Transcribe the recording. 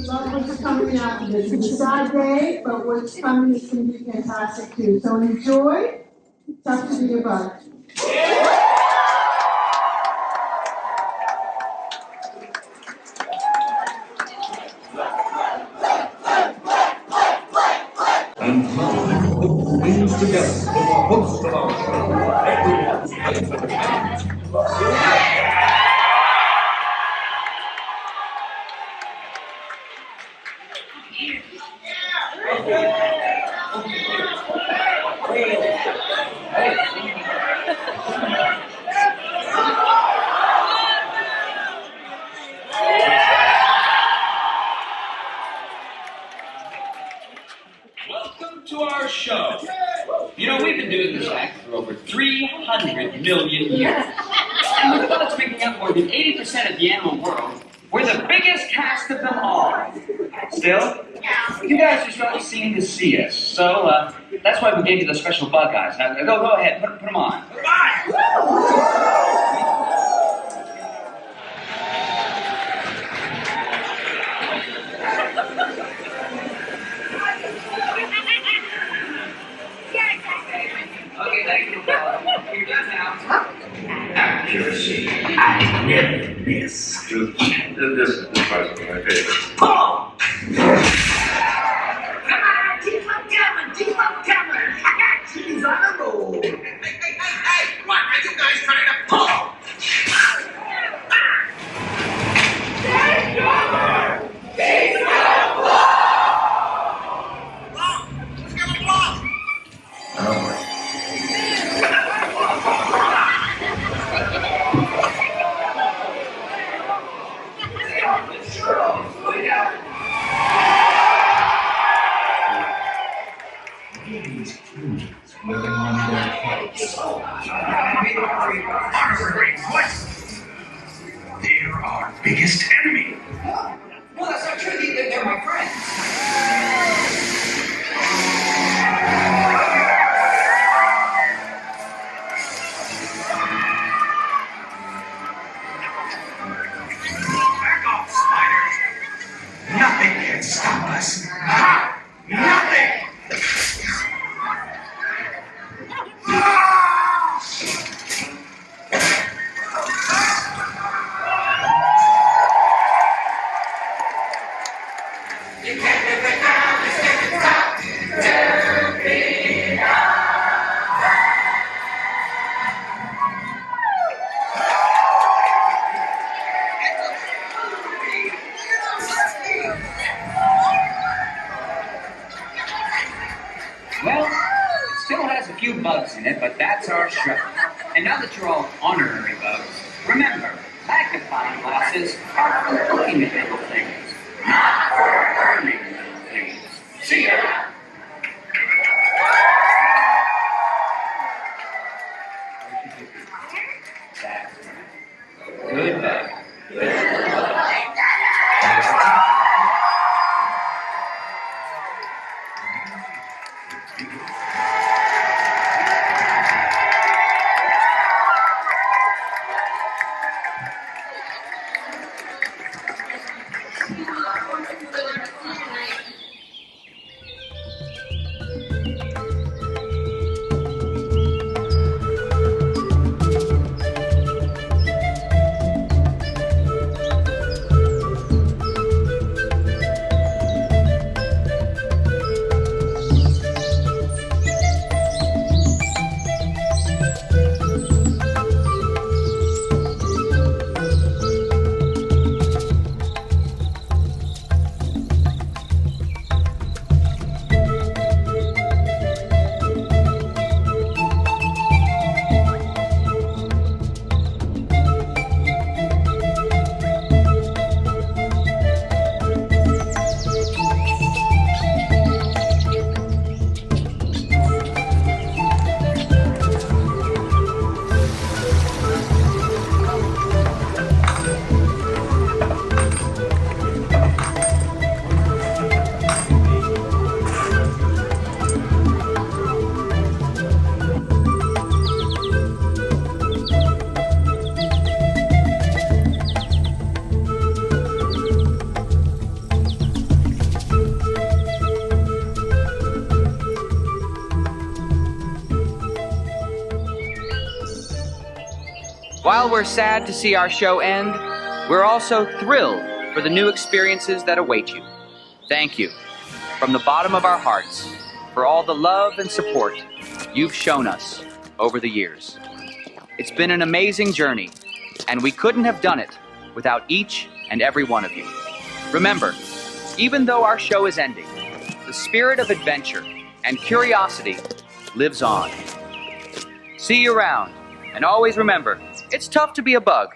love what's coming out of this. It's a sad day, but what's coming is going to be fantastic too. So enjoy. Talk to you about it. And now, put things together for the host of our Welcome to our show. You know, we've been doing this act for over 300 million years. And with us making up more than 80% of the animal world, we're the biggest cast of them all. Still, you guys just don't seem to see us. So, that's why we gave you the special bug eyes. Now, go ahead, put them on. Put them on! Okay, thank you. You're done now. Accuracy. I never miss. This part's my favorite. Paul! Come on, keep on coming, keep on coming. She's on the roll. Hey, what are you guys trying to pull? Take cover! Take cover! Let's get a block! Oh. Living on their heads. They're our biggest enemy. Well, that's not true. They're my friends. Back off, spiders. Nothing can stop us. Ha! Nothing! Well, it still has a few bugs in it, but that's our show. And now that you're all honorary bugs, remember, magnifying glasses are for looking at little things, not for learning little things. See ya! That's right. Good bug. while we're sad to see our show end, we're also thrilled for the new experiences that await you. Thank you, from the bottom of our hearts, for all the love and support you've shown us over the years. It's been an amazing journey, and we couldn't have done it without each and every one of you. Remember, even though our show is ending, the spirit of adventure and curiosity lives on. See you around, and always remember, it's tough to be a bug,